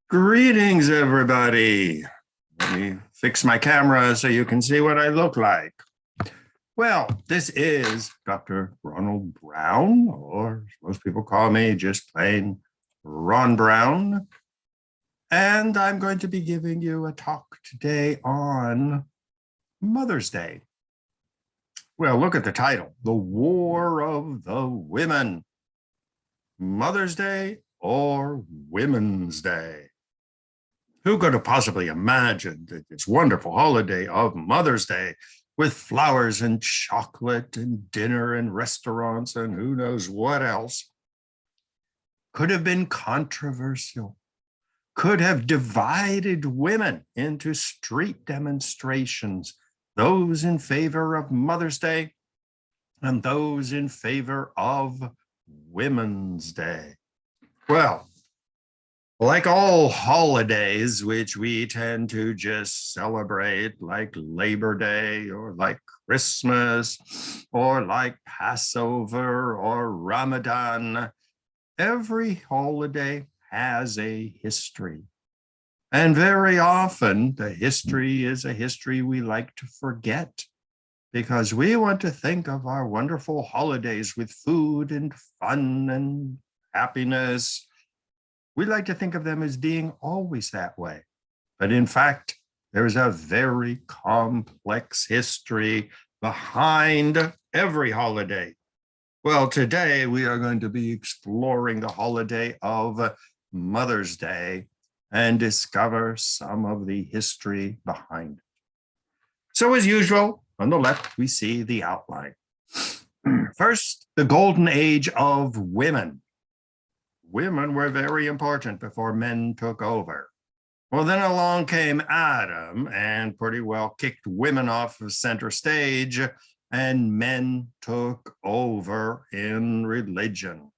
Greetings, everybody. Let me fix my camera so you can see what I look like. Well, this is Dr. Ronald Brown, or as most people call me, just plain Ron Brown. And I'm going to be giving you a talk today on Mother's Day. Well, look at the title, The War of the Women. Mother's Day or Women's Day? Who could have possibly imagined that this wonderful holiday of Mother's Day, with flowers and chocolate and dinner and restaurants and who knows what else, could have been controversial, could have divided women into street demonstrations, those in favor of Mother's Day and those in favor of Women's Day? Well, like all holidays, which we tend to just celebrate, like Labor Day or like Christmas or like Passover or Ramadan, every holiday has a history. And very often, the history is a history we like to forget because we want to think of our wonderful holidays with food and fun and happiness. We like to think of them as being always that way. But in fact, there's a very complex history behind every holiday. Well, today we are going to be exploring the holiday of Mother's Day and discover some of the history behind it. So as usual, on the left, we see the outline. First, the golden age of women. Women were very important before men took over. Well, then along came Adam and pretty well kicked women off of center stage, and men took over in religion.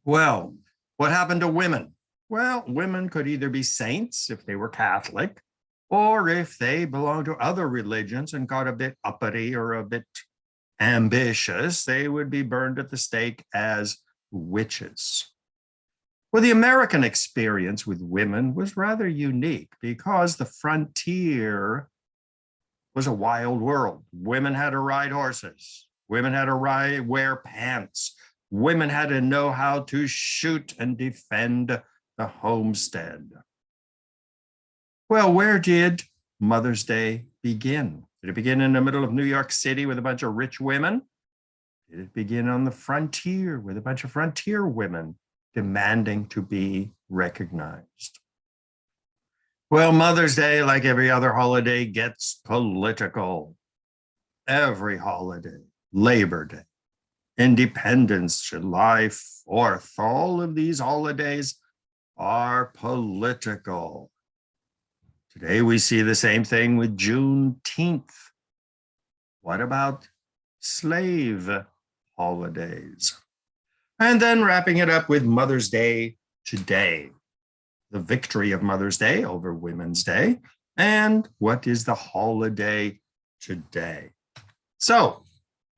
Well, what happened to women? Well, women could either be saints if they were Catholic, or if they belonged to other religions and got a bit uppity or a bit ambitious, they would be burned at the stake as witches. Well, the American experience with women was rather unique because the frontier was a wild world. Women had to ride horses. Women had to wear pants. Women had to know how to shoot and defend the homestead. Well, where did Mother's Day begin? Did it begin in the middle of New York City with a bunch of rich women? Did it begin on the frontier with a bunch of frontier women demanding to be recognized? Well, Mother's Day, like every other holiday, gets political. Every holiday, Labor Day, Independence, July 4th, all of these holidays are political. Today, we see the same thing with Juneteenth. What about slave holidays? And then wrapping it up with Mother's Day today, the victory of Mother's Day over Women's Day, and what is the holiday today? So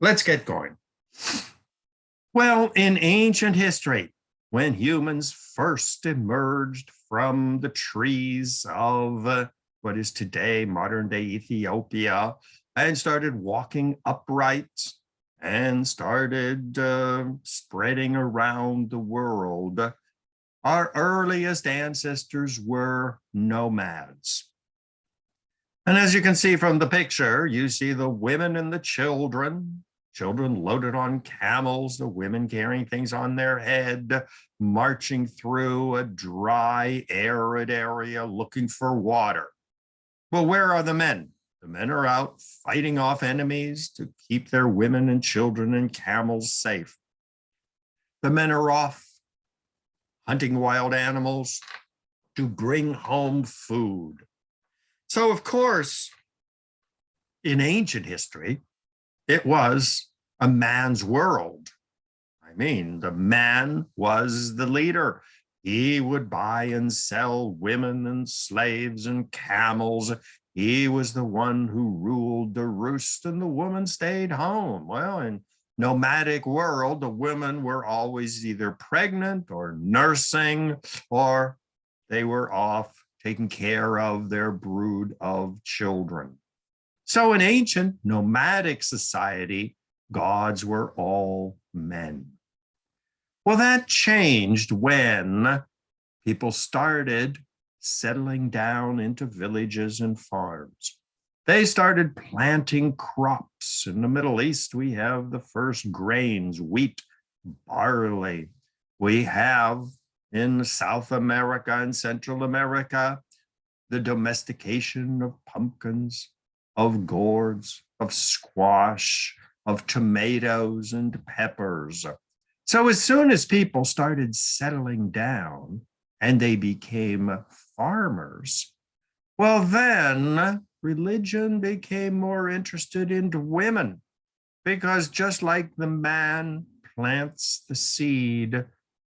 let's get going. Well, in ancient history, when humans first emerged from the trees of what is today modern-day Ethiopia and started walking upright and started spreading around the world, our earliest ancestors were nomads. And as you can see from the picture, you see the women and the children loaded on camels, the women carrying things on their head, marching through a dry, arid area looking for water. Well, where are the men? The men are out fighting off enemies to keep their women and children and camels safe. The men are off hunting wild animals to bring home food. So, of course, in ancient history, it was a man's world. I mean, the man was the leader. He would buy and sell women and slaves and camels. He was the one who ruled the roost and the woman stayed home. Well, in nomadic world, the women were always either pregnant or nursing or they were off taking care of their brood of children. So in ancient nomadic society, gods were all men. Well, that changed when people started settling down into villages and farms. They started planting crops. In the Middle East, we have the first grains, wheat, barley. We have in South America and Central America, the domestication of pumpkins, of gourds, of squash, of tomatoes and peppers. So as soon as people started settling down and they became farmers, well, then religion became more interested in women, because just like the man plants the seed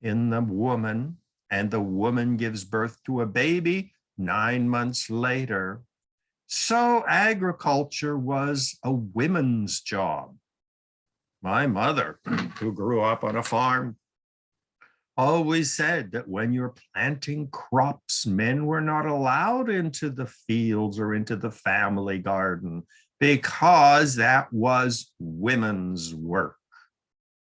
in the woman and the woman gives birth to a baby 9 months later, so agriculture was a women's job. My mother, who grew up on a farm, always said that when you're planting crops, men were not allowed into the fields or into the family garden because that was women's work.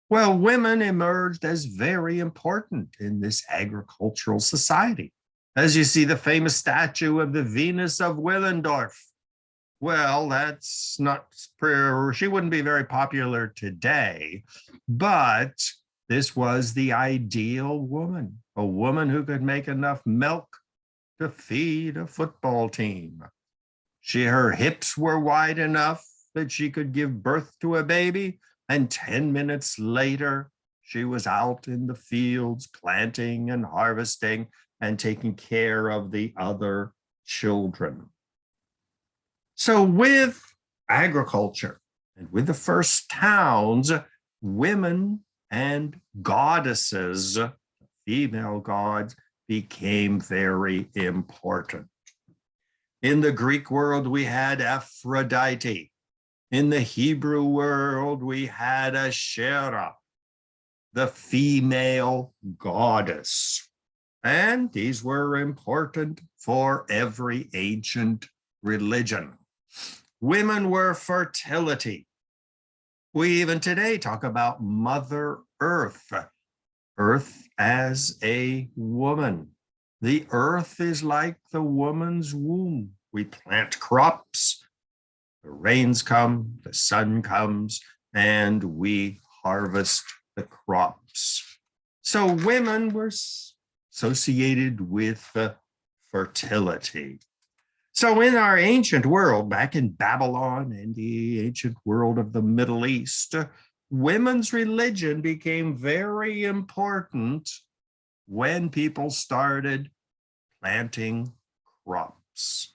Well, women emerged as very important in this agricultural society. As you see the famous statue of the Venus of Willendorf. Well, that's not, she wouldn't be very popular today, but this was the ideal woman, a woman who could make enough milk to feed a football team. Her hips were wide enough that she could give birth to a baby, and 10 minutes later, she was out in the fields planting and harvesting and taking care of the other children. So with agriculture and with the first towns, women and goddesses, female gods, became very important. In the Greek world, we had Aphrodite. In the Hebrew world, we had Asherah, the female goddess. And these were important for every ancient religion. Women were fertility. We even today talk about Mother Earth, Earth as a woman. The earth is like the woman's womb. We plant crops, the rains come, the sun comes, and we harvest the crops. So women were associated with fertility. So in our ancient world, back in Babylon and the ancient world of the Middle East, women's religion became very important when people started planting crops.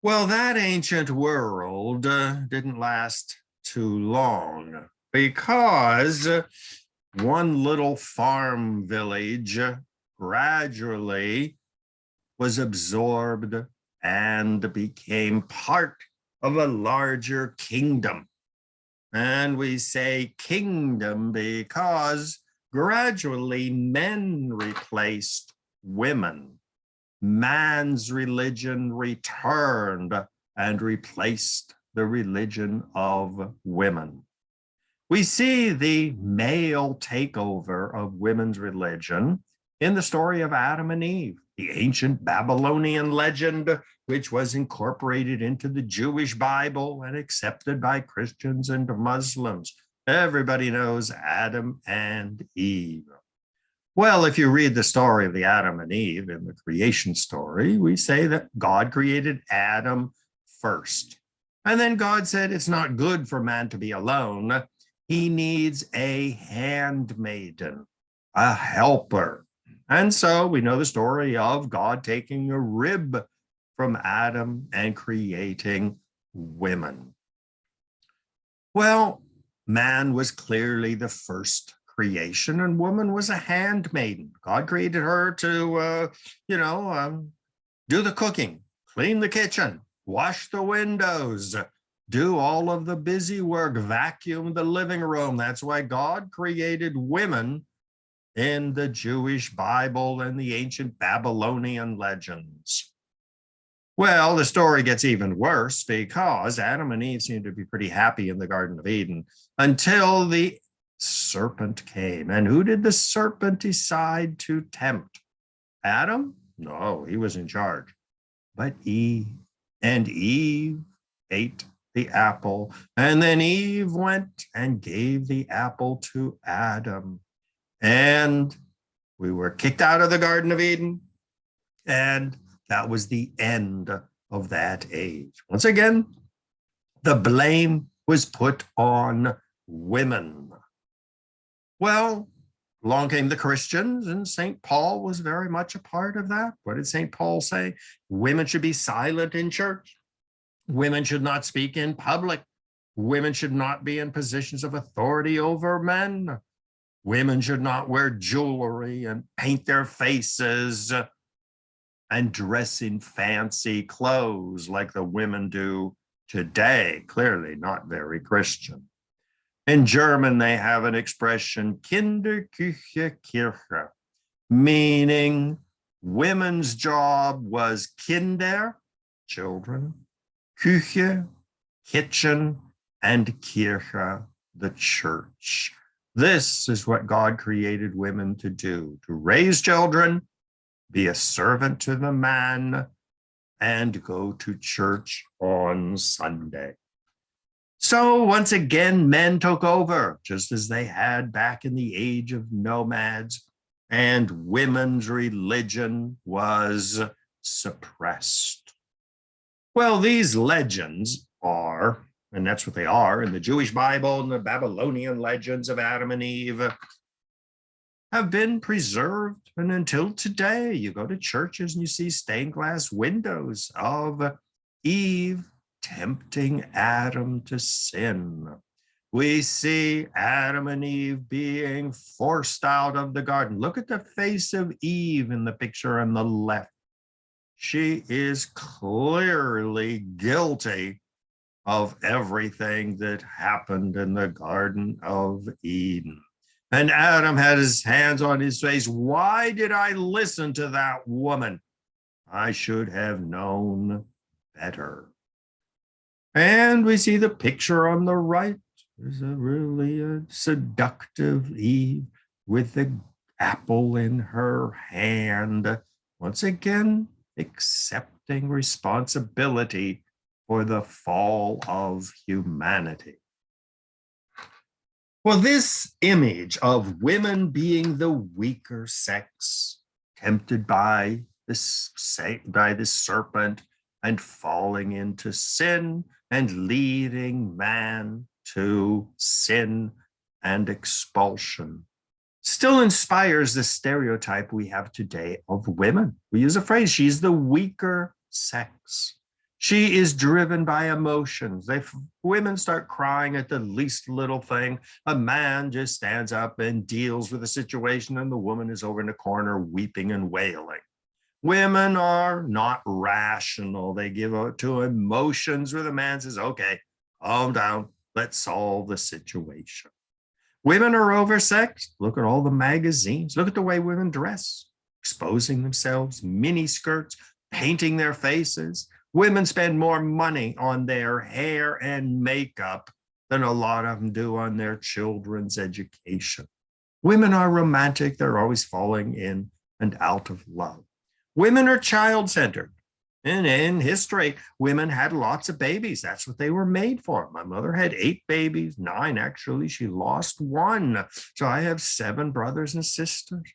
Well, that ancient world didn't last too long, because one little farm village gradually was absorbed and became part of a larger kingdom. And we say kingdom because gradually men replaced women. Man's religion returned and replaced the religion of women. We see the male takeover of women's religion in the story of Adam and Eve, the ancient Babylonian legend, which was incorporated into the Jewish Bible and accepted by Christians and Muslims. Everybody knows Adam and Eve. Well, if you read the story of the Adam and Eve in the creation story, we say that God created Adam first. And then God said, it's not good for man to be alone. He needs a handmaiden, a helper. And so we know the story of God taking a rib from Adam and creating women. Well, man was clearly the first creation, and woman was a handmaiden. God created her to, do the cooking, clean the kitchen, wash the windows, do all of the busy work, vacuum the living room. That's why God created women in the Jewish Bible and the ancient Babylonian legends. Well, the story gets even worse because Adam and Eve seem to be pretty happy in the Garden of Eden until the serpent came. And who did the serpent decide to tempt? Adam? No, he was in charge. But Eve. And Eve ate the apple. And then Eve went and gave the apple to Adam. And we were kicked out of the Garden of Eden. And that was the end of that age. Once again, the blame was put on women. Well, along came the Christians, and St. Paul was very much a part of that. What did St. Paul say? Women should be silent in church. Women should not speak in public. Women should not be in positions of authority over men. Women should not wear jewelry and paint their faces and dress in fancy clothes like the women do today. Clearly not very Christian. In German, they have an expression, Kinderküche, Kirche, meaning women's job was Kinder, children, Küche, kitchen, and Kirche, the church. This is what God created women to do, to raise children, be a servant to the man, and go to church on Sunday. So once again, men took over, just as they had back in the age of nomads, and women's religion was suppressed. Well, these legends are, and that's what they are, in the Jewish Bible and the Babylonian legends of Adam and Eve, have been preserved. And until today, you go to churches and you see stained glass windows of Eve tempting Adam to sin. We see Adam and Eve being forced out of the garden. Look at the face of Eve in the picture on the left. She is clearly guilty of everything that happened in the Garden of Eden. And Adam had his hands on his face. Why did I listen to that woman? I should have known better. And we see the picture on the right. There's a seductive Eve with the apple in her hand. Once again, accepting responsibility for the fall of humanity. Well, this image of women being the weaker sex, tempted by the serpent and falling into sin and leading man to sin and expulsion, still inspires the stereotype we have today of women. We use a phrase, she's the weaker sex. She is driven by emotions. Women start crying at the least little thing. A man just stands up and deals with the situation, and the woman is over in the corner weeping and wailing. Women are not rational. They give out to emotions where the man says, okay, calm down, let's solve the situation. Women are oversexed. Look at all the magazines. Look at the way women dress, exposing themselves, mini skirts, painting their faces. Women spend more money on their hair and makeup than a lot of them do on their children's education. Women are romantic. They're always falling in and out of love. Women are child-centered. And in history, women had lots of babies. That's what they were made for. My mother had 8 babies, 9 actually. She lost 1. So I have 7 brothers and sisters.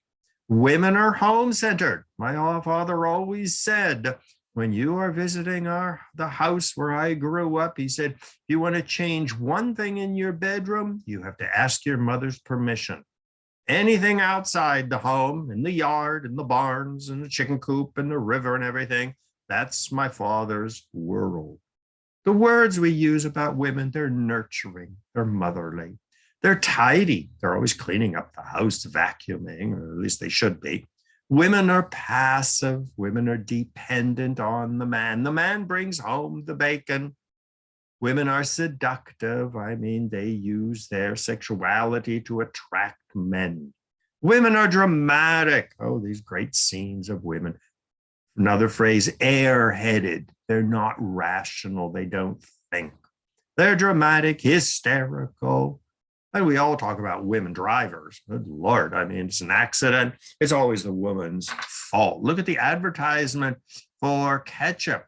Women are home-centered. My father always said, when you are visiting the house where I grew up, he said, if you want to change one thing in your bedroom, you have to ask your mother's permission. Anything outside the home, in the yard, in the barns, in the chicken coop, in the river and everything, that's my father's world. The words we use about women, they're nurturing, they're motherly, they're tidy. They're always cleaning up the house, vacuuming, or at least they should be. Women are passive. Women are dependent on the man. The man brings home the bacon. Women are seductive. I mean, they use their sexuality to attract men. Women are dramatic. Oh, these great scenes of women. Another phrase, airheaded. They're not rational. They don't think. They're dramatic, hysterical. And we all talk about women drivers. Good Lord. I mean, it's an accident. It's always the woman's fault. Look at the advertisement for ketchup.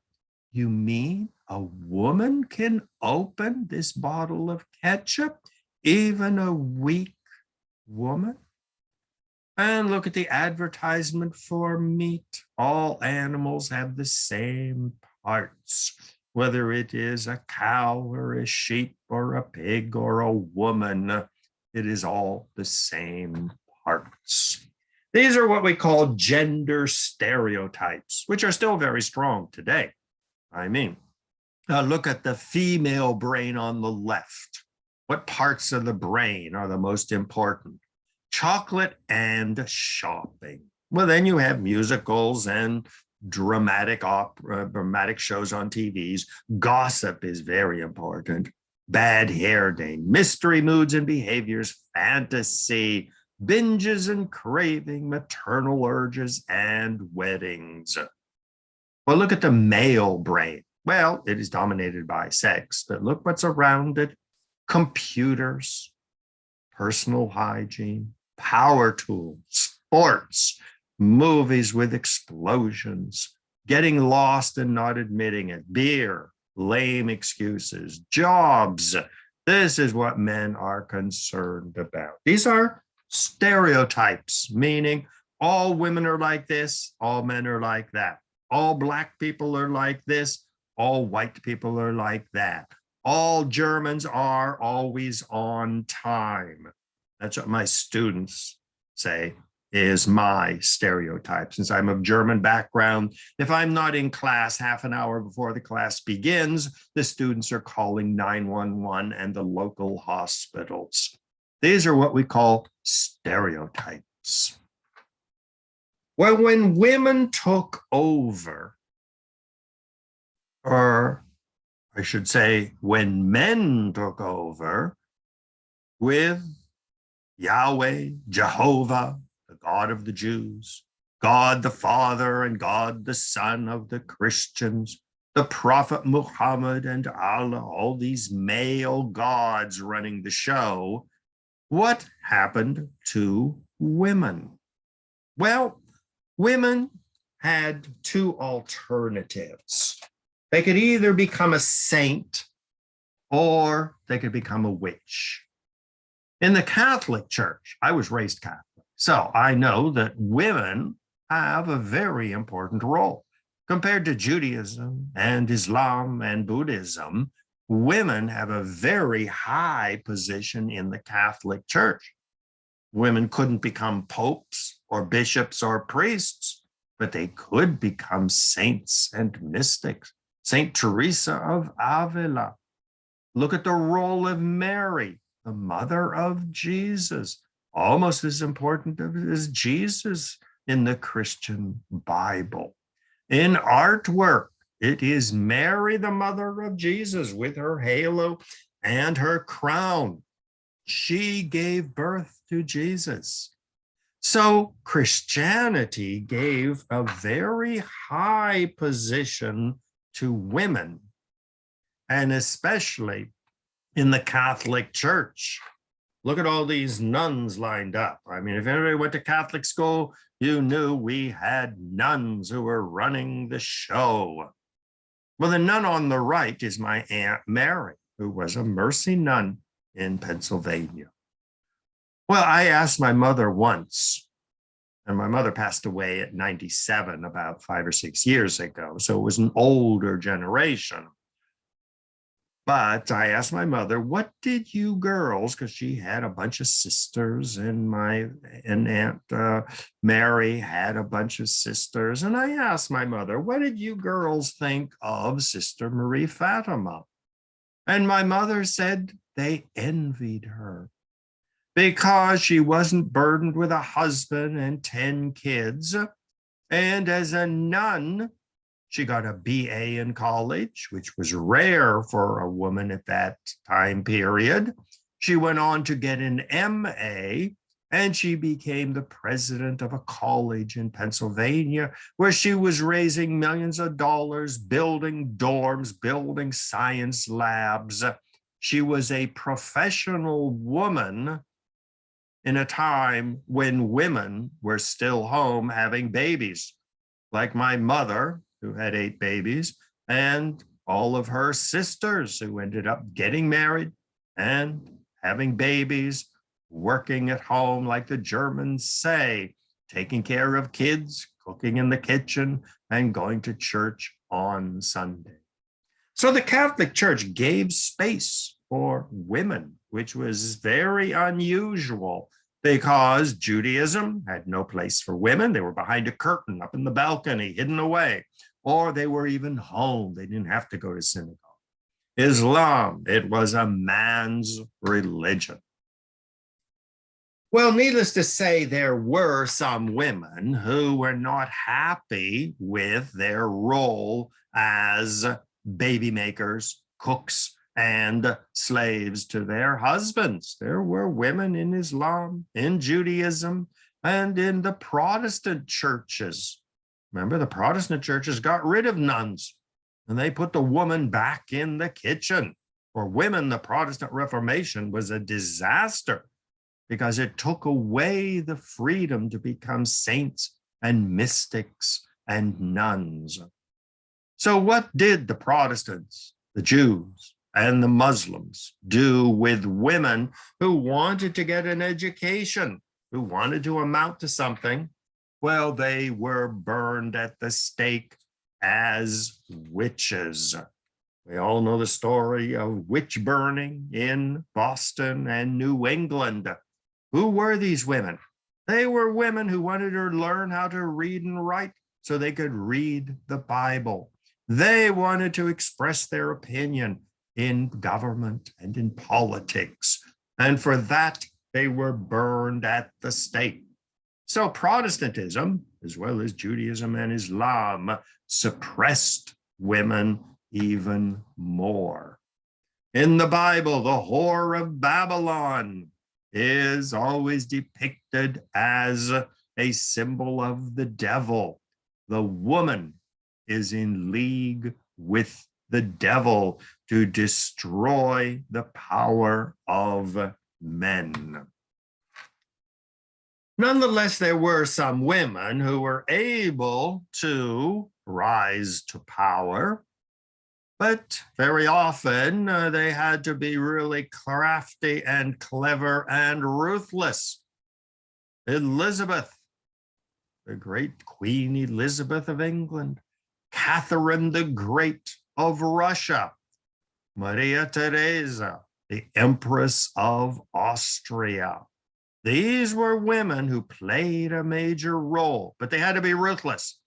You mean a woman can open this bottle of ketchup? Even a weak woman? And look at the advertisement for meat. All animals have the same parts, whether it is a cow or a sheep or a pig or a woman, it is all the same parts. These are what we call gender stereotypes, which are still very strong today. I mean, look at the female brain on the left. What parts of the brain are the most important? Chocolate and shopping. Well, then you have musicals and dramatic shows on TVs. Gossip is very important. Bad hair day, mystery moods and behaviors, fantasy, binges and craving, maternal urges, and weddings. Well, look at the male brain. Well, it is dominated by sex, but look what's around it. Computers, personal hygiene, power tools, sports, movies with explosions, getting lost and not admitting it, beer, lame excuses, jobs. This is what men are concerned about. These are stereotypes, meaning all women are like this, all men are like that. All Black people are like this, all white people are like that. All Germans are always on time. That's what my students say is my stereotype. Since I'm of German background, if I'm not in class half an hour before the class begins, the students are calling 911 and the local hospitals. These are what we call stereotypes. Well, when women took over, or I should say, when men took over with Yahweh, Jehovah, the God of the Jews, God the Father and God the Son of the Christians, the Prophet Muhammad and Allah, all these male gods running the show, what happened to women? Well, women had two alternatives. They could either become a saint or they could become a witch. In the Catholic Church, I was raised Catholic, so I know that women have a very important role. Compared to Judaism and Islam and Buddhism, women have a very high position in the Catholic Church. Women couldn't become popes or bishops or priests, but they could become saints and mystics. Saint Teresa of Avila. Look at the role of Mary, the mother of Jesus, almost as important as Jesus in the Christian Bible. In artwork, it is Mary, the mother of Jesus, with her halo and her crown. She gave birth to Jesus. So Christianity gave a very high position to women, and especially in the Catholic Church. Look at all these nuns lined up. I mean, if anybody went to Catholic school, you knew we had nuns who were running the show. Well, the nun on the right is my Aunt Mary, who was a mercy nun in Pennsylvania. Well, I asked my mother once, and my mother passed away at 97 about 5 or 6 years ago, so it was an older generation. But I asked my mother, what did you girls, because she had a bunch of sisters, and Aunt Mary had a bunch of sisters. And I asked my mother, what did you girls think of Sister Marie Fatima? And my mother said they envied her because she wasn't burdened with a husband and 10 kids. And as a nun, she got a BA in college, which was rare for a woman at that time period. She went on to get an MA, And she became the president of a college in Pennsylvania, where she was raising millions of dollars, building dorms, building science labs. She was a professional woman in a time when women were still home having babies, like my mother, who had 8 babies, and all of her sisters who ended up getting married and having babies, working at home, like the Germans say, taking care of kids, cooking in the kitchen, and going to church on Sunday. So the Catholic Church gave space for women, which was very unusual because Judaism had no place for women. They were behind a curtain up in the balcony, hidden away, or they were even home. They didn't have to go to synagogue. Islam, it was a man's religion. Well, needless to say, there were some women who were not happy with their role as baby makers, cooks, and slaves to their husbands. There were women in Islam, in Judaism, and in the Protestant churches. Remember, the Protestant churches got rid of nuns, and they put the woman back in the kitchen. For women, the Protestant Reformation was a disaster because it took away the freedom to become saints and mystics and nuns. So what did the Protestants, the Jews, and the Muslims do with women who wanted to get an education, who wanted to amount to something? Well, they were burned at the stake as witches. We all know the story of witch burning in Boston and New England. Who were these women? They were women who wanted to learn how to read and write so they could read the Bible. They wanted to express their opinion in government and in politics. And for that, they were burned at the stake. So Protestantism, as well as Judaism and Islam, suppressed women even more. In the Bible, the whore of Babylon is always depicted as a symbol of the devil. The woman is in league with the devil to destroy the power of men. Nonetheless, there were some women who were able to rise to power, but very often they had to be really crafty and clever and ruthless. Elizabeth, the great Queen Elizabeth of England, Catherine the Great of Russia, Maria Theresa, the Empress of Austria. These were women who played a major role, but they had to be ruthless.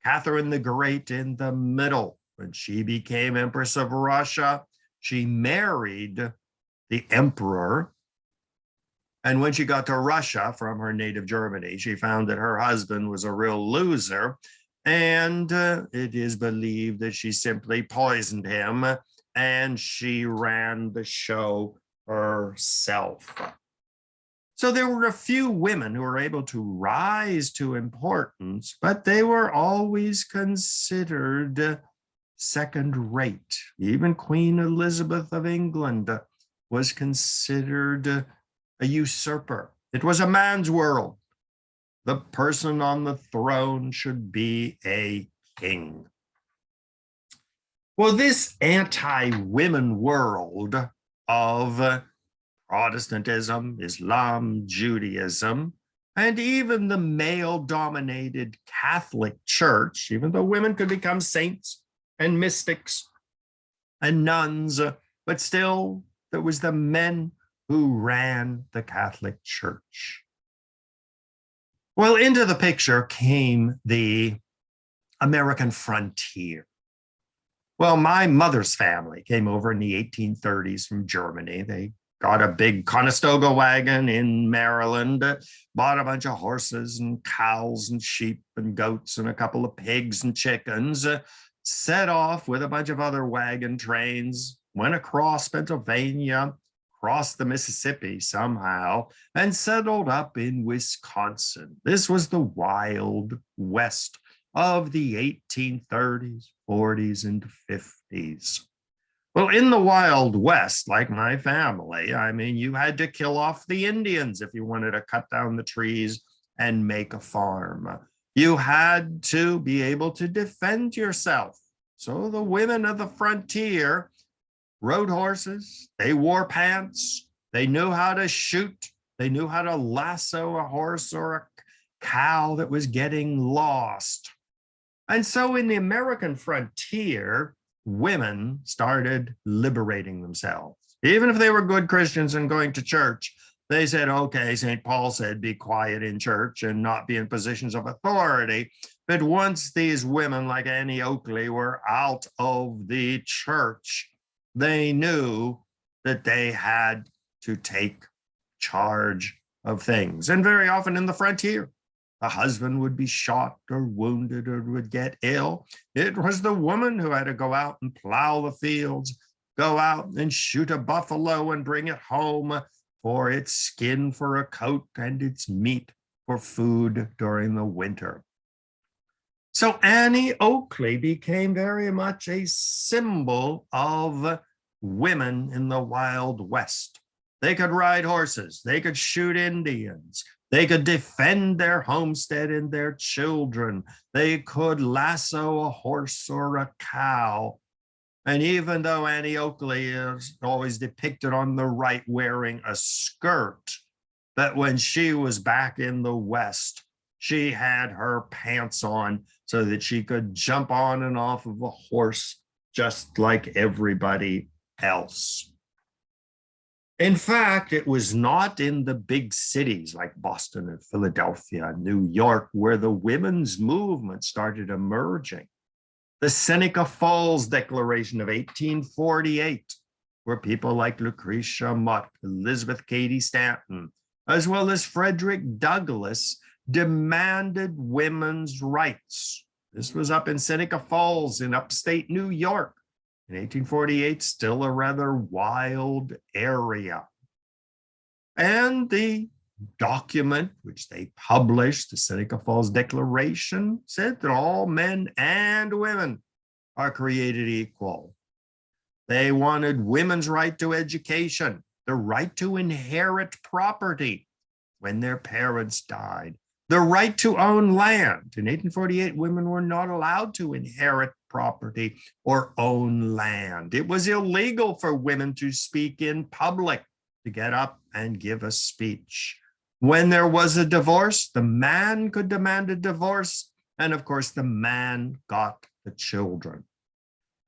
Catherine the Great in the middle. When she became Empress of Russia, she married the emperor. And when she got to Russia from her native Germany, she found that her husband was a real loser. And it is believed that she simply poisoned him and she ran the show herself. So there were a few women who were able to rise to importance, but they were always considered second rate. Even Queen Elizabeth of England was considered a usurper. It was a man's world. The person on the throne should be a king. Well, this anti-women world of Protestantism, Islam, Judaism, and even the male-dominated Catholic Church, even though women could become saints and mystics and nuns, but still there was the men who ran the Catholic Church. Well, into the picture came the American frontier. Well, my mother's family came over in the 1830s from Germany. They got a big Conestoga wagon in Maryland, bought a bunch of horses and cows and sheep and goats and a couple of pigs and chickens, set off with a bunch of other wagon trains, went across Pennsylvania, crossed the Mississippi somehow and settled up in Wisconsin. This was the Wild West of the 1830s, 40s, and 50s. Well, in the Wild West, like my family, I mean, you had to kill off the Indians if you wanted to cut down the trees and make a farm. You had to be able to defend yourself. So the women of the frontier rode horses, they wore pants, they knew how to shoot, they knew how to lasso a horse or a cow that was getting lost. And so in the American frontier, women started liberating themselves. Even if they were good Christians and going to church, they said, okay, St. Paul said, be quiet in church and not be in positions of authority. But once these women like Annie Oakley were out of the church, they knew that they had to take charge of things. And very often in the frontier, the husband would be shot or wounded or would get ill. It was the woman who had to go out and plow the fields, go out and shoot a buffalo and bring it home for its skin for a coat and its meat for food during the winter. So Annie Oakley became very much a symbol of women in the Wild West. They could ride horses, they could shoot Indians, they could defend their homestead and their children, they could lasso a horse or a cow. And even though Annie Oakley is always depicted on the right wearing a skirt, that when she was back in the West, she had her pants on so that she could jump on and off of a horse just like everybody else. In fact, it was not in the big cities like Boston and Philadelphia and New York where the women's movement started emerging. The Seneca Falls Declaration of 1848, where people like Lucretia Mott, Elizabeth Cady Stanton, as well as Frederick Douglass, demanded women's rights. This was up in Seneca Falls in upstate New York. In 1848, still a rather wild area. And the document which they published, the Seneca Falls Declaration, said that all men and women are created equal. They wanted women's right to education, the right to inherit property when their parents died, the right to own land. In 1848, women were not allowed to inherit property or own land. It was illegal for women to speak in public, to get up and give a speech. When there was a divorce, the man could demand a divorce, and of course, the man got the children.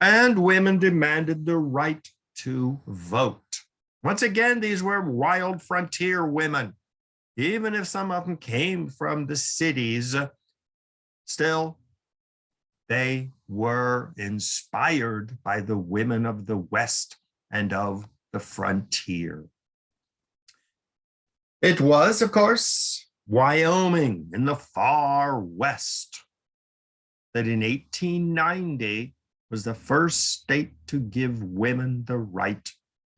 And women demanded the right to vote. Once again, these were wild frontier women. Even if some of them came from the cities, still, they were inspired by the women of the West and of the frontier. It was, of course, Wyoming in the far West that in 1890 was the first state to give women the right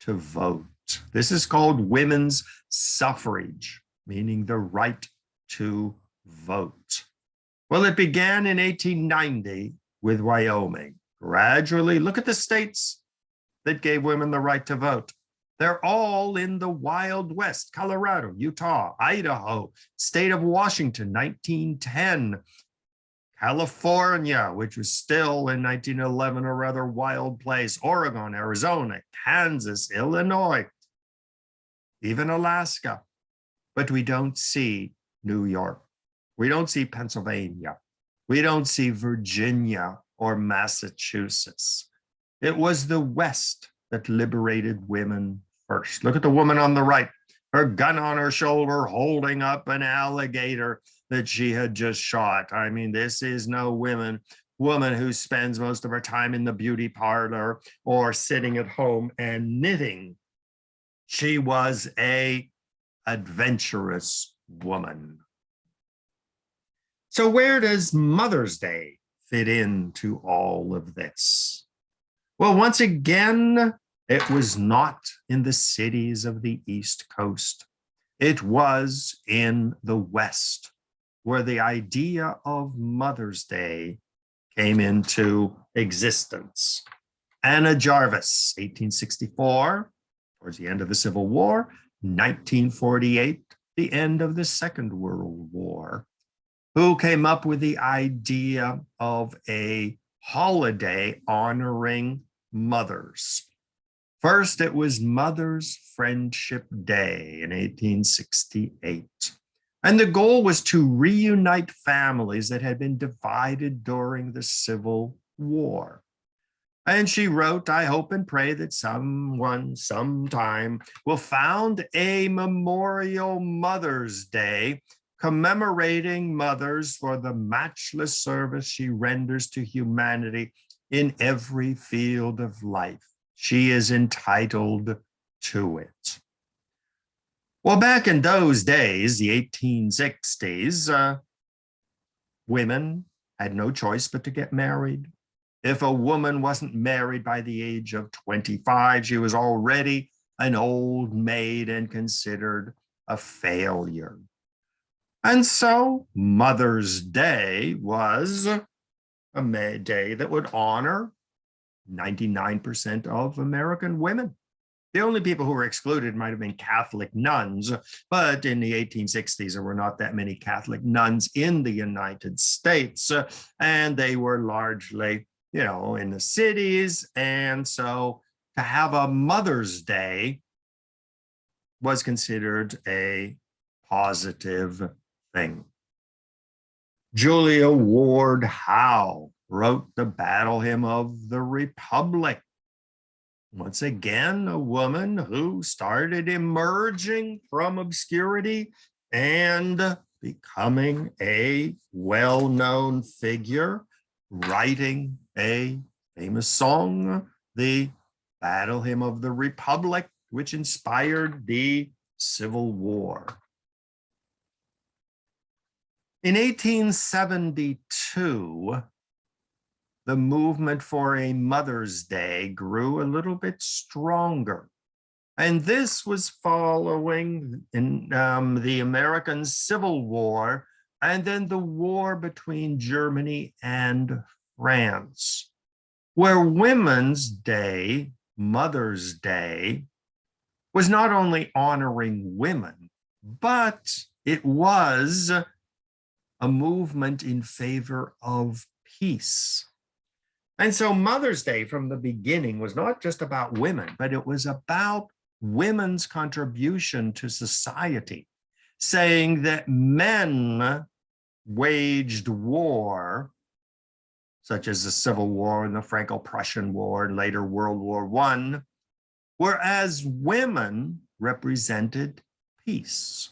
to vote. This is called women's suffrage, meaning the right to vote. Well, it began in 1890 with Wyoming. Gradually, look at the states that gave women the right to vote. They're all in the Wild West: Colorado, Utah, Idaho, state of Washington, 1910, California, which was still in 1911 a rather wild place, Oregon, Arizona, Kansas, Illinois, even Alaska. But we don't see New York. We don't see Pennsylvania. We don't see Virginia or Massachusetts. It was the West that liberated women first. Look at the woman on the right, her gun on her shoulder, holding up an alligator that she had just shot. I mean, this is no woman who spends most of her time in the beauty parlor or sitting at home and knitting. She was an adventurous woman. So where does Mother's Day fit into all of this? Well, once again, It was not in the cities of the East Coast. It was in the West, where the idea of Mother's Day came into existence. Anna Jarvis, 1864, towards the end of the Civil War, 1948, the end of the Second World War, who came up with the idea of a holiday honoring mothers. First, it was Mother's Friendship Day in 1868. And the goal was to reunite families that had been divided during the Civil War. And she wrote, I hope and pray that someone, sometime, will found a memorial Mother's Day commemorating mothers for the matchless service she renders to humanity in every field of life. She is entitled to it. Well, back in those days, the 1860s, women had no choice but to get married. If a woman wasn't married by the age of 25, she was already an old maid and considered a failure. And so Mother's Day was a day that would honor 99% of American women. The only people who were excluded might have been Catholic nuns, but in the 1860s, there were not that many Catholic nuns in the United States, and they were largely, in the cities. And so to have a Mother's Day was considered a positive thing. Julia Ward Howe wrote the Battle Hymn of the Republic. Once again, a woman who started emerging from obscurity and becoming a well-known figure, writing a famous song, the Battle Hymn of the Republic, which inspired the Civil War. In 1872, the movement for a Mother's Day grew a little bit stronger. And this was following in the American Civil War and then the war between Germany and France, where Women's Day, Mother's Day, was not only honoring women, but it was a movement in favor of peace. And so Mother's Day from the beginning was not just about women, but it was about women's contribution to society, saying that men waged war, such as the Civil War and the Franco-Prussian War and later World War I, whereas women represented peace.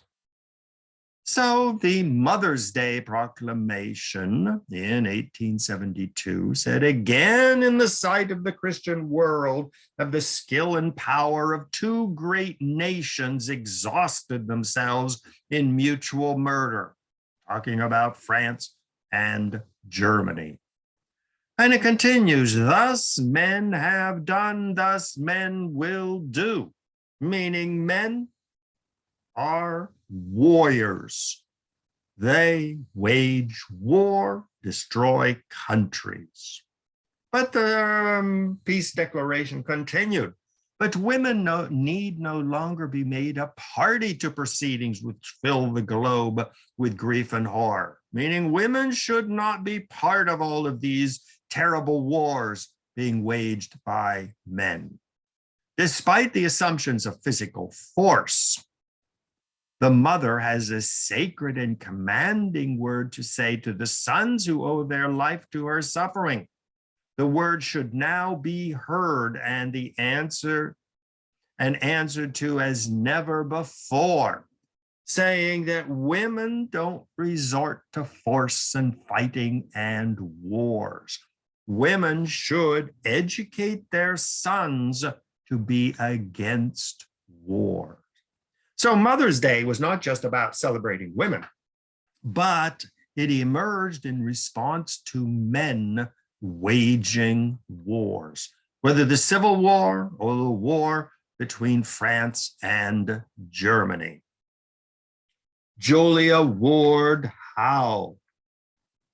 So the Mother's Day Proclamation in 1872 said, again in the sight of the Christian world have the skill and power of two great nations exhausted themselves in mutual murder, talking about France and Germany. And it continues, thus men have done, thus men will do, meaning men are warriors. They wage war, destroy countries. But the peace declaration continued. But women need no longer be made a party to proceedings which fill the globe with grief and horror, meaning women should not be part of all of these terrible wars being waged by men. Despite the assumptions of physical force, the mother has a sacred and commanding word to say to the sons who owe their life to her suffering. The word should now be heard and answered to as never before, saying that women don't resort to force and fighting and wars. Women should educate their sons to be against war. So Mother's Day was not just about celebrating women, but it emerged in response to men waging wars. whether the Civil War or the war between France and Germany. Julia Ward Howe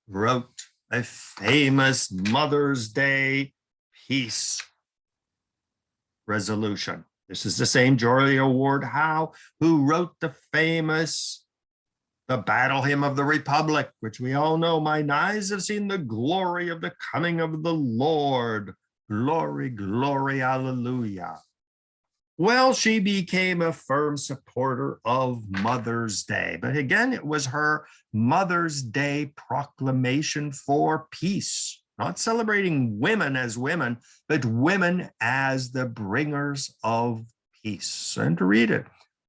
wrote a famous Mother's Day peace resolution. This is the same Julia Ward Howe who wrote the famous The Battle Hymn of the Republic, which we all know. Mine eyes have seen the glory of the coming of the Lord. Glory, glory, hallelujah. Well, she became a firm supporter of Mother's Day. But again, it was her Mother's Day proclamation for peace, not celebrating women as women, but women as the bringers of peace. And to read it,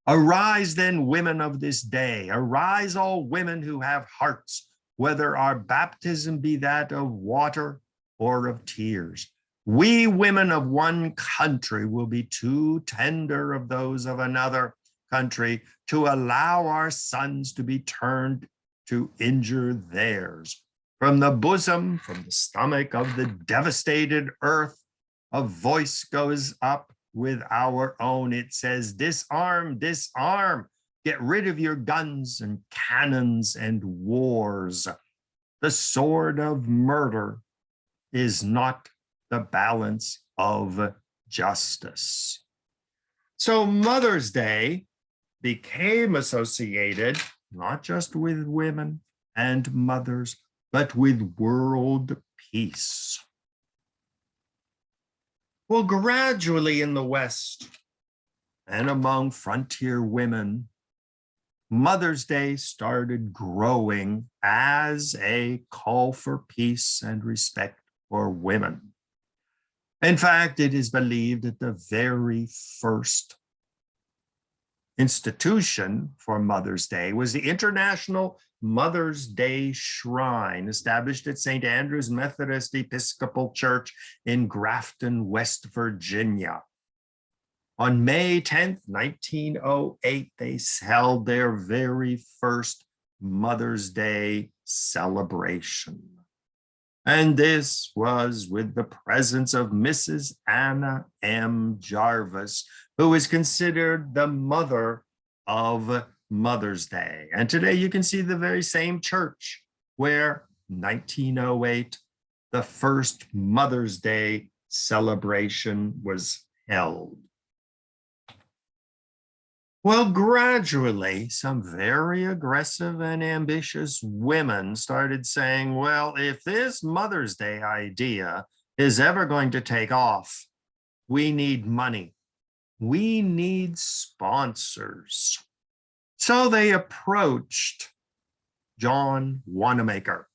arise then, women of this day, arise all women who have hearts, whether our baptism be that of water or of tears. We women of one country will be too tender of those of another country to allow our sons to be turned to injure theirs. From the bosom, from the stomach of the devastated earth, a voice goes up with our own. It says, disarm, disarm, get rid of your guns and cannons and wars. The sword of murder is not the balance of justice. So Mother's Day became associated not just with women and mothers, but with world peace. Well, gradually in the West and among frontier women, Mother's Day started growing as a call for peace and respect for women. In fact, it is believed that the very first institution for Mother's Day was the International Mother's Day Shrine, established at St. Andrew's Methodist Episcopal Church in Grafton, West Virginia. On May 10th, 1908, they held their very first Mother's Day celebration. And this was with the presence of Mrs. Anna M. Jarvis, who is considered the mother of Mother's Day. And today you can see the very same church where 1908, the first Mother's Day celebration was held. Well, gradually, some very aggressive and ambitious women started saying, well, if this Mother's Day idea is ever going to take off, we need money. We need sponsors. So they approached John Wanamaker.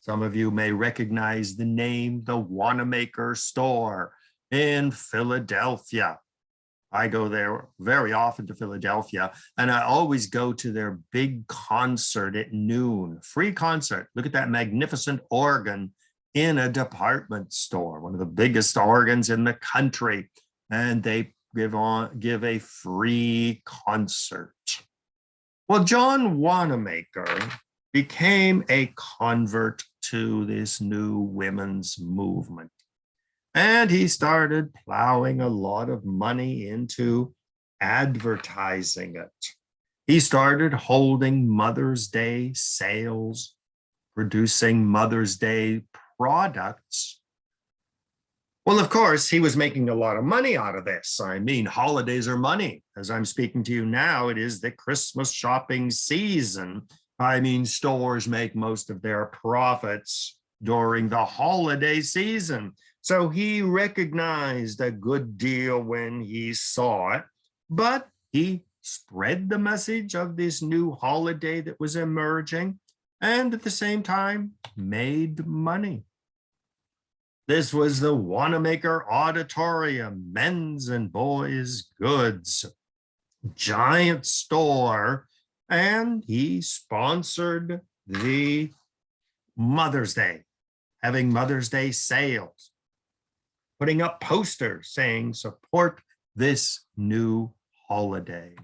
Some of you may recognize the name, the Wanamaker store in Philadelphia. I go there very often to Philadelphia, and I always go to their big concert at noon, free concert. Look at that magnificent organ in a department store, one of the biggest organs in the country, and they give a free concert. Well, John Wanamaker became a convert to this new women's movement. And he started plowing a lot of money into advertising it. He started holding Mother's Day sales, producing Mother's Day products. Well, of course, he was making a lot of money out of this. I mean, holidays are money. As I'm speaking to you now, it is the Christmas shopping season. I mean, stores make most of their profits during the holiday season. So he recognized a good deal when he saw it, but he spread the message of this new holiday that was emerging and at the same time made money. This was the Wanamaker Auditorium, men's and boys' goods, giant store, and he sponsored the Mother's Day, having Mother's Day sales, putting up posters saying, support this new holiday.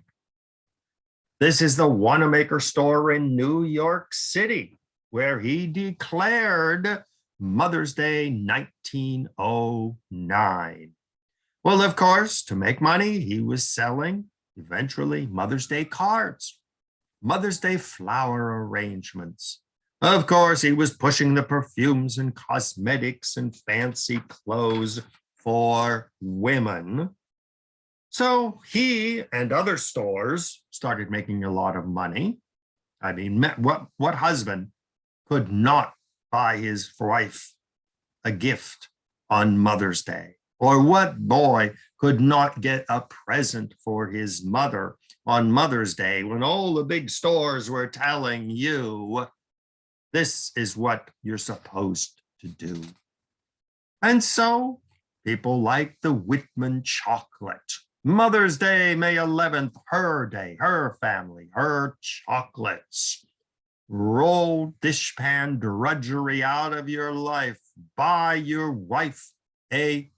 This is the Wanamaker store in New York City, where he declared Mother's Day 1909. Well, of course, to make money, he was selling, eventually, Mother's Day cards, Mother's Day flower arrangements. Of course, he was pushing the perfumes and cosmetics and fancy clothes for women. So he and other stores started making a lot of money. I mean, what husband could not buy his wife a gift on Mother's Day? Or what boy could not get a present for his mother on Mother's Day when all the big stores were telling you this is what you're supposed to do? And so people like the Whitman chocolate. Mother's Day, May 11th, her day, her family, her chocolates. Roll dishpan drudgery out of your life. Buy your wife a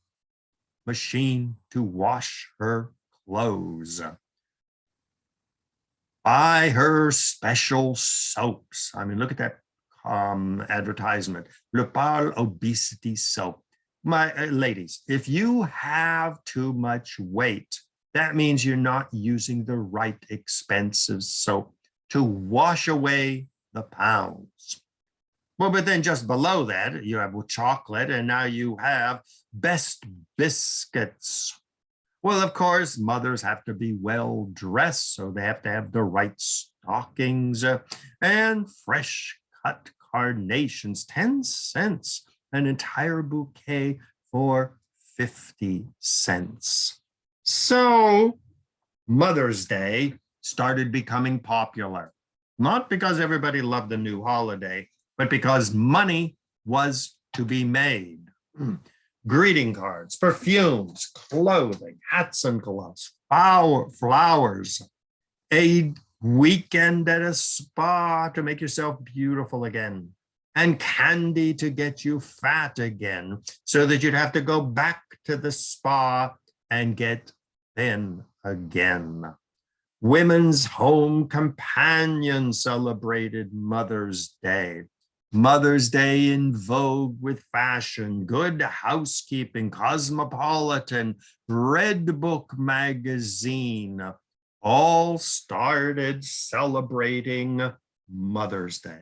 machine to wash her clothes. Buy her special soaps. I mean, look at that advertisement. Le Parle Obesity Soap. My ladies, if you have too much weight, that means you're not using the right expensive soap to wash away the pounds. Well, but then just below that, you have chocolate, and now you have Best biscuits. Well, of course, mothers have to be well dressed, so they have to have the right stockings and fresh cut carnations, 10 cents. An entire bouquet for 50 cents. So Mother's Day started becoming popular, not because everybody loved the new holiday, but because money was to be made. Greeting cards, perfumes, clothing, hats and gloves, flowers, a weekend at a spa to make yourself beautiful again, and candy to get you fat again, so that you'd have to go back to the spa and get thin again. Women's Home Companion celebrated Mother's Day. Mother's Day in vogue with fashion, Good Housekeeping, Cosmopolitan, Red Book magazine, all started celebrating Mother's Day.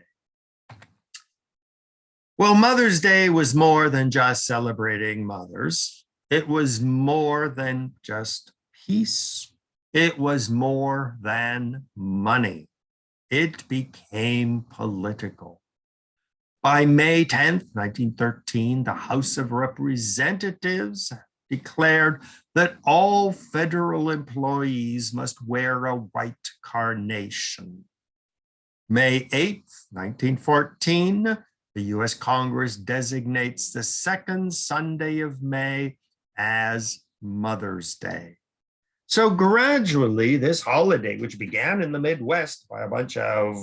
Well, Mother's Day was more than just celebrating mothers. It was more than just peace. It was more than money. It became political. By May 10th, 1913, the House of Representatives declared that all federal employees must wear a white carnation. May 8th, 1914, the US Congress designates the second Sunday of May as Mother's Day. So gradually, this holiday, which began in the Midwest by a bunch of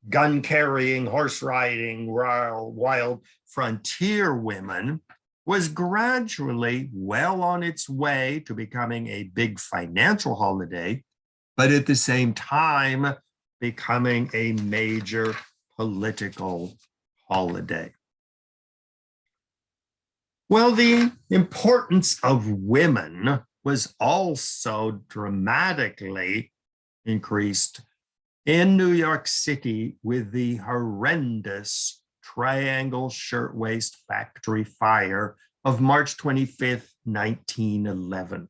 gun-carrying, horse-riding, wild frontier women, was gradually well on its way to becoming a big financial holiday, but at the same time, becoming a major political holiday. Well, the importance of women was also dramatically increased in New York City with the horrendous Triangle Shirtwaist Factory fire of March 25th, 1911.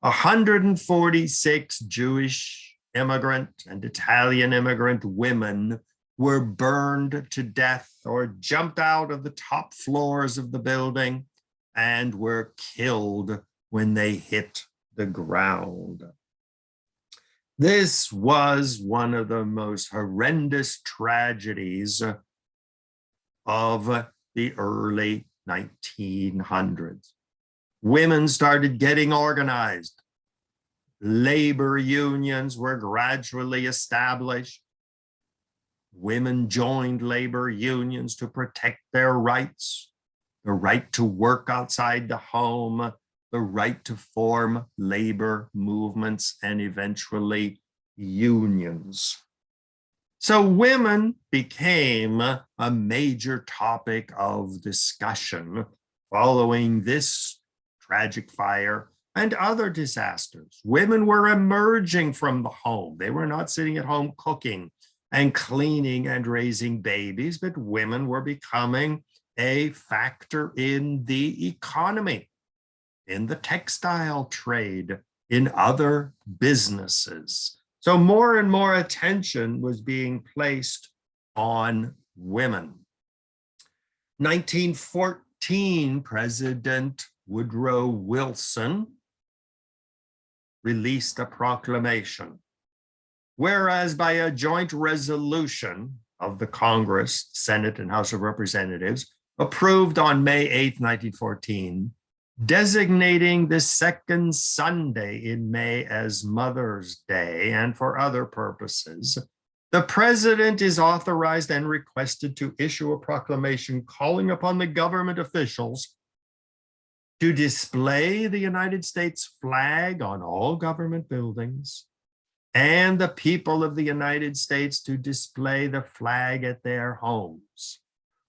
146 Jewish immigrant and Italian immigrant women were burned to death or jumped out of the top floors of the building and were killed when they hit the ground. This was one of the most horrendous tragedies of the early 1900s. Women started getting organized. Labor unions were gradually established. Women joined labor unions to protect their rights, the right to work outside the home, the right to form labor movements, and eventually unions. So women became a major topic of discussion following this tragic fire and other disasters. Women were emerging from the home. They were not sitting at home cooking and cleaning and raising babies, but women were becoming a factor in the economy, in the textile trade, in other businesses. So more and more attention was being placed on women. 1914, President Woodrow Wilson released a proclamation, whereas by a joint resolution of the Congress, Senate, and House of Representatives, approved on May 8, 1914, designating the second Sunday in May as Mother's Day and for other purposes, the president is authorized and requested to issue a proclamation calling upon the government officials to display the United States flag on all government buildings, and the people of the United States to display the flag at their homes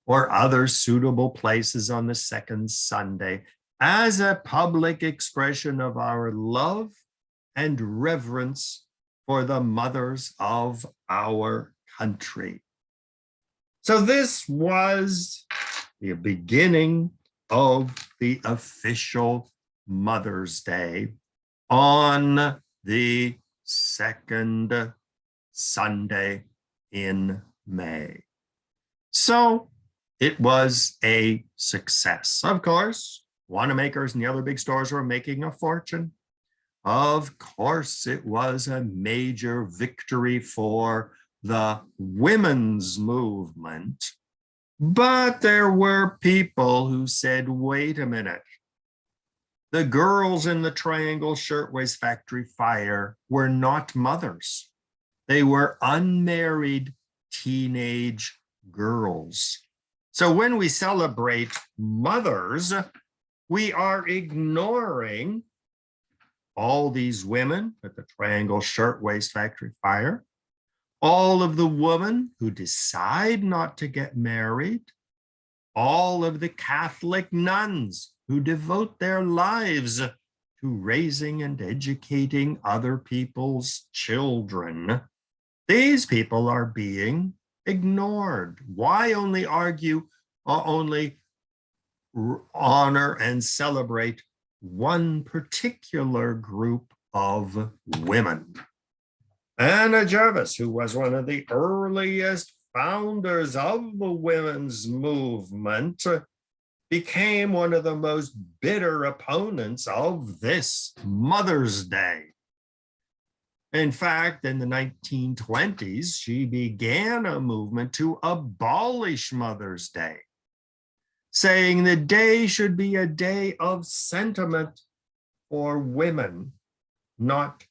or other suitable places on the second Sunday as a public expression of our love and reverence for the mothers of our country. So this was the beginning of the official Mother's Day on the second Sunday in May. So it was a success. Of course, Wanamaker's and the other big stores were making a fortune. Of course, it was a major victory for the women's movement. But there were people who said, wait a minute. The girls in the Triangle Shirtwaist Factory fire were not mothers. They were unmarried teenage girls. So when we celebrate mothers, we are ignoring all these women at the Triangle Shirtwaist Factory fire, all of the women who decide not to get married, all of the Catholic nuns who devote their lives to raising and educating other people's children. These people are being ignored. Why only argue or only honor and celebrate one particular group of women? Anna Jarvis, who was one of the earliest founders of the women's movement, became one of the most bitter opponents of this Mother's Day. In fact, in the 1920s, she began a movement to abolish Mother's Day, saying the day should be a day of sentiment for women, not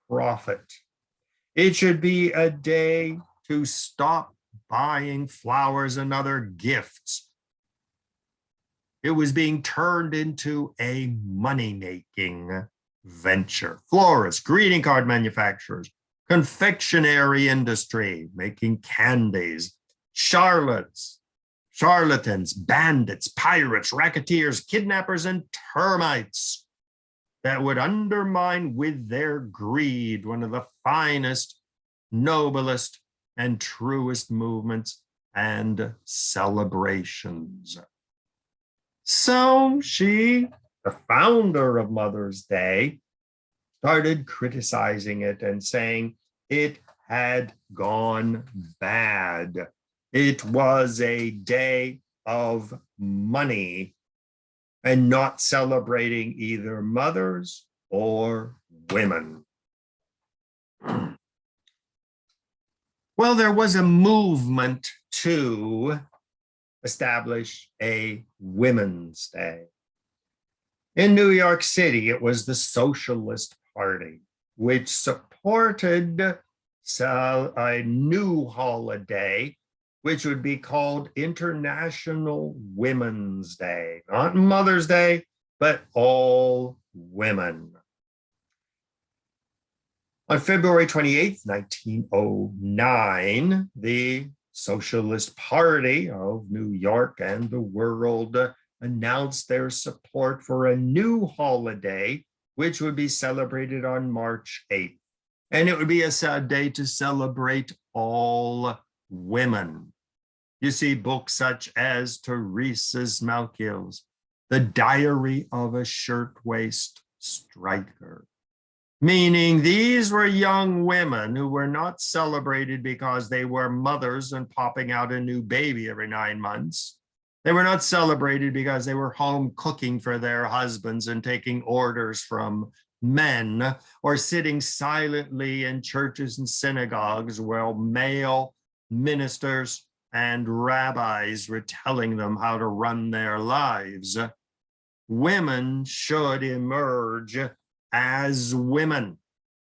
profit. It should be a day to stop buying flowers and other gifts. It was being turned into a money-making venture. Florists, greeting card manufacturers, confectionery industry, making candies, charlatans, bandits, pirates, racketeers, kidnappers, and termites that would undermine with their greed one of the finest, noblest, and truest movements and celebrations. So she, the founder of Mother's Day, started criticizing it and saying it had gone bad. It was a day of money and not celebrating either mothers or women. Well, there was a movement to establish a Women's Day. In New York City, it was the Socialist Party, which supported a new holiday, which would be called International Women's Day. Not Mother's Day, but all women. On February 28th, 1909, the Socialist Party of New York and the world announced their support for a new holiday, which would be celebrated on March 8th. And it would be a sad day to celebrate all women. You see books such as Teresa's Malkiel's The Diary of a Shirtwaist Striker, meaning these were young women who were not celebrated because they were mothers and popping out a new baby every 9 months. They were not celebrated because they were home cooking for their husbands and taking orders from men, or sitting silently in churches and synagogues while male ministers and rabbis were telling them how to run their lives. Women should emerge as women,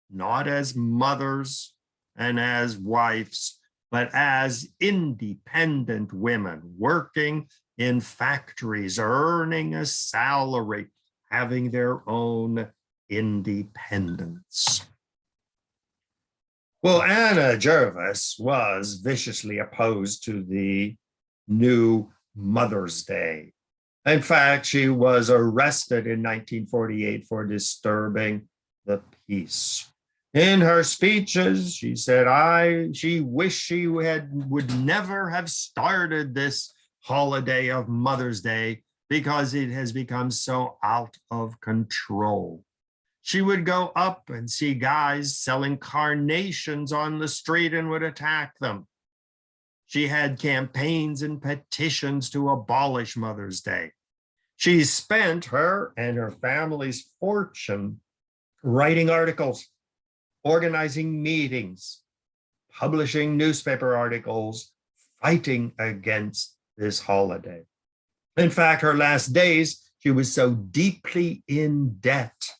not as mothers and as wives, but as independent women working in factories, earning a salary, having their own independence. Well, Anna Jervis was viciously opposed to the new Mother's Day. In fact, she was arrested in 1948 for disturbing the peace. In her speeches, she said, she wished she would never have started this holiday of Mother's Day because it has become so out of control. She would go up and see guys selling carnations on the street and would attack them. She had campaigns and petitions to abolish Mother's Day. She spent her and her family's fortune writing articles, organizing meetings, publishing newspaper articles, fighting against this holiday. In fact, her last days, she was so deeply in debt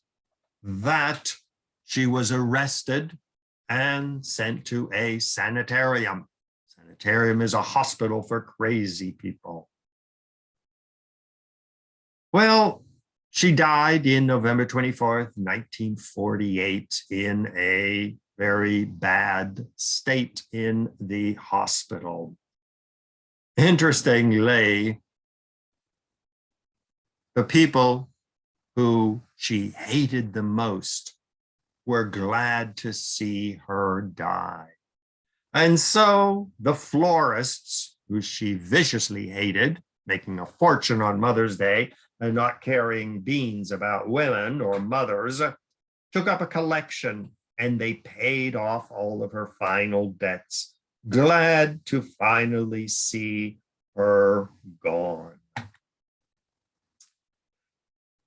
that she was arrested and sent to a sanitarium. Sanitarium is a hospital for crazy people. Well, she died in November 24th, 1948, in a very bad state in the hospital. Interestingly, the people who she hated the most were glad to see her die. And so the florists, who she viciously hated, making a fortune on Mother's Day and not caring beans about women or mothers, took up a collection and they paid off all of her final debts, glad to finally see her gone.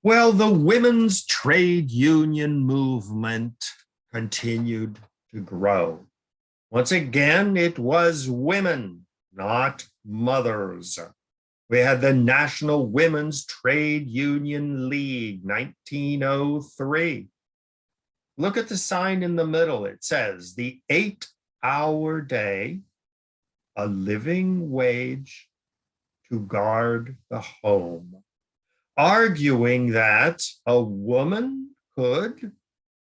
Well, the women's trade union movement continued to grow. Once again, it was women, not mothers. We had the National Women's Trade Union League, 1903. Look at the sign in the middle. It says, the 8-hour day, a living wage to guard the home, arguing that a woman could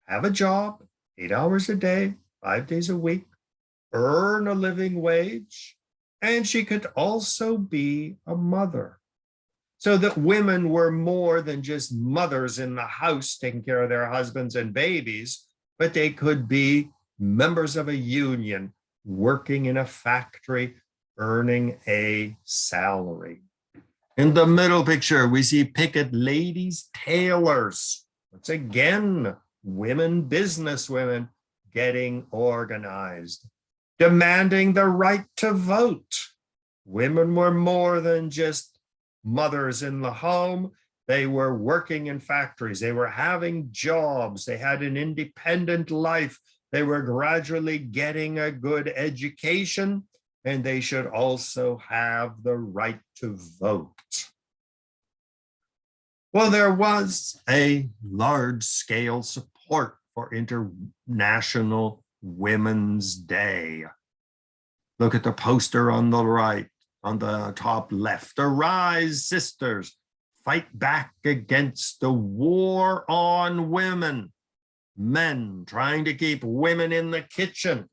have a job, 8 hours a day, 5 days a week, earn a living wage, and she could also be a mother. So that women were more than just mothers in the house taking care of their husbands and babies, but they could be members of a union, working in a factory, earning a salary. In the middle picture, we see picket ladies, tailors. Once again, women, businesswomen getting organized, demanding the right to vote. Women were more than just mothers in the home. They were working in factories. They were having jobs. They had an independent life. They were gradually getting a good education, and they should also have the right to vote. Well, there was a large-scale support for International Women's Day. Look at the poster on the right, on the top left. Arise, sisters, fight back against the war on women. men trying to keep women in the kitchen,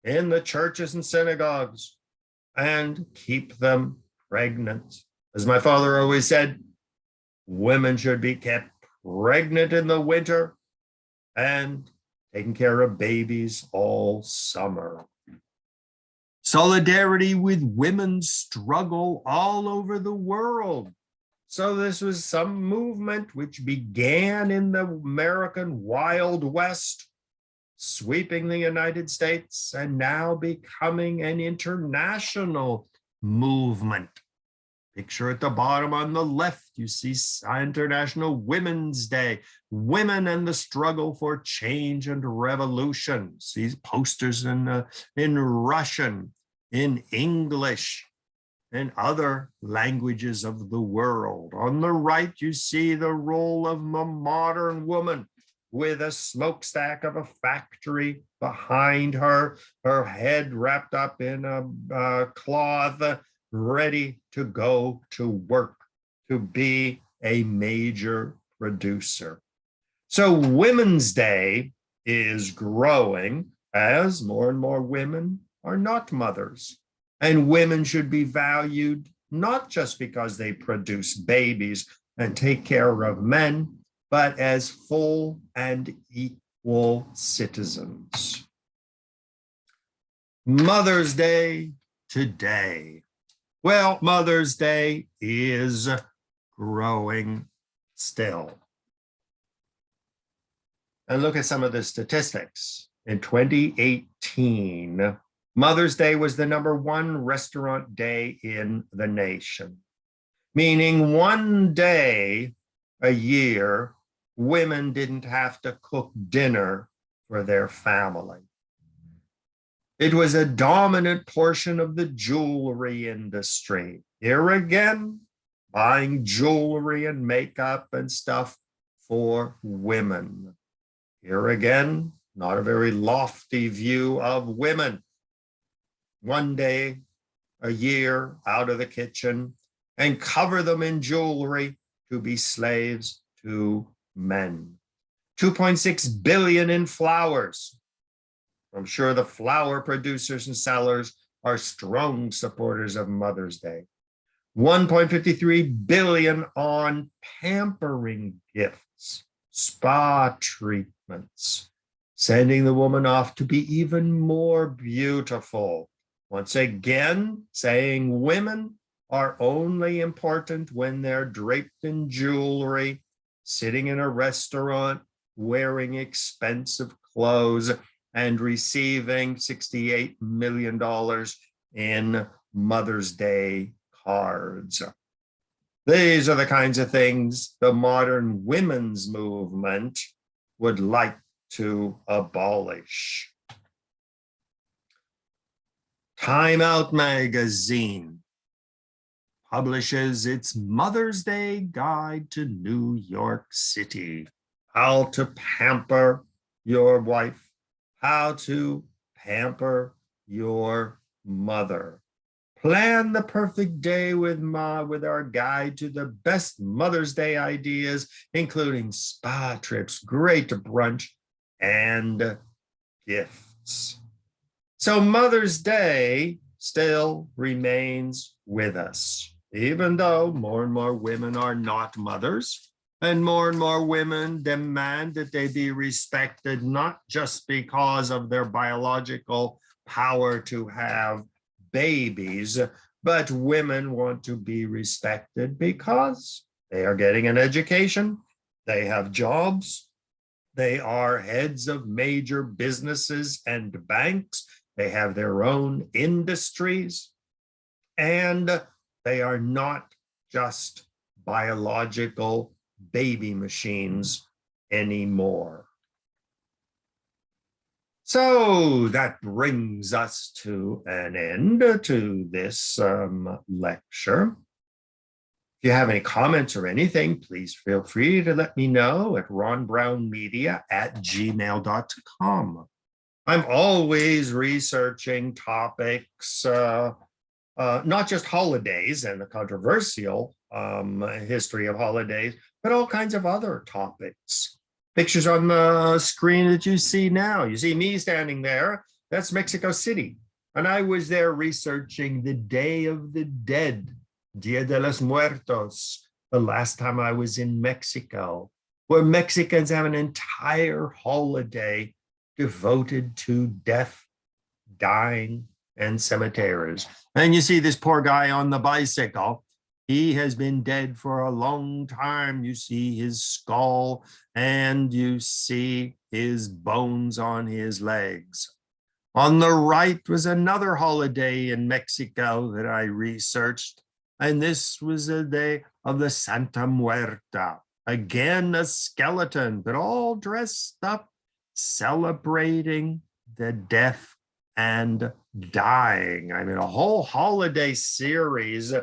in the churches and synagogues, and keep them pregnant. As my father always said, women should be kept pregnant in the winter and taking care of babies all summer. Solidarity with women's struggle all over the world. So this was some movement which began in the American Wild West, sweeping the United States and now becoming an international movement. Picture at the bottom on the left, you see International Women's Day, women and the struggle for change and revolution. See posters in Russian, in English, and other languages of the world. On the right, you see the role of a modern woman with a smokestack of a factory behind her, her head wrapped up in a cloth, ready to go to work, to be a major producer. So Women's Day is growing as more and more women are not mothers. And women should be valued not just because they produce babies and take care of men, but as full and equal citizens. Mother's Day today. Well, Mother's Day is growing still. And look at some of the statistics. In 2018, Mother's Day was the #1 restaurant day in the nation, meaning one day a year, women didn't have to cook dinner for their family. It was a dominant portion of the jewelry industry. Here again, buying jewelry and makeup and stuff for women. Here again, not a very lofty view of women. One day a year out of the kitchen and cover them in jewelry to be slaves to men. 2.6 billion in flowers. I'm sure the flower producers and sellers are strong supporters of Mother's Day. 1.53 billion on pampering gifts, spa treatments, sending the woman off to be even more beautiful. Once again, saying women are only important when they're draped in jewelry, sitting in a restaurant, wearing expensive clothes, and receiving $68 million in Mother's Day cards. These are the kinds of things the modern women's movement would like to abolish. Time Out magazine publishes its Mother's Day Guide to New York City. How to pamper your wife, how to pamper your mother. Plan the perfect day with our guide to the best Mother's Day ideas, including spa trips, great brunch, and gifts. So Mother's Day still remains with us, even though more and more women are not mothers, and more women demand that they be respected, not just because of their biological power to have babies, but women want to be respected because they are getting an education, they have jobs, they are heads of major businesses and banks, they have their own industries, and they are not just biological baby machines anymore. So that brings us to an end to this lecture. If you have any comments or anything, please feel free to let me know at ronbrownmedia@gmail.com. I'm always researching topics, not just holidays and the controversial history of holidays, but all kinds of other topics. Pictures on the screen that you see now. You see me standing there. That's Mexico City. And I was there researching the Day of the Dead, Dia de los Muertos, the last time I was in Mexico, where Mexicans have an entire holiday devoted to death, dying, and cemeteries. And you see this poor guy on the bicycle. He has been dead for a long time. You see his skull and you see his bones on his legs. On the right was another holiday in Mexico that I researched. And this was the day of the Santa Muerta. Again, a skeleton, but all dressed up, celebrating the death and dying. I mean, a whole holiday series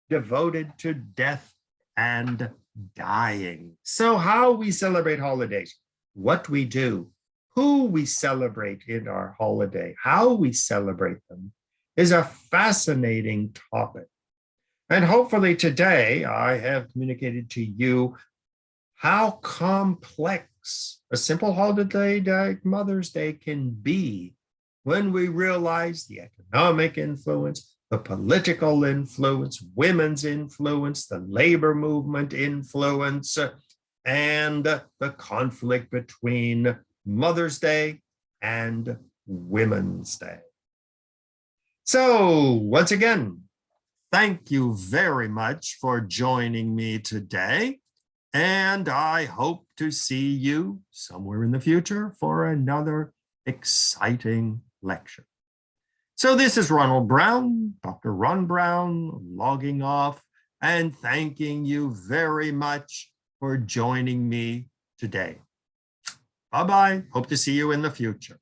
devoted to death and dying. So how we celebrate holidays, what we do, who we celebrate in our holiday, how we celebrate them is a fascinating topic. And hopefully today I have communicated to you how complex a simple holiday like Mother's Day can be when we realize the economic influence, the political influence, women's influence, the labor movement influence, and the conflict between Mother's Day and Women's Day. So once again, thank you very much for joining me today. And I hope to see you somewhere in the future for another exciting lecture. So this is Ronald Brown, Dr. Ron Brown, logging off and thanking you very much for joining me today. Bye-bye. Hope to see you in the future.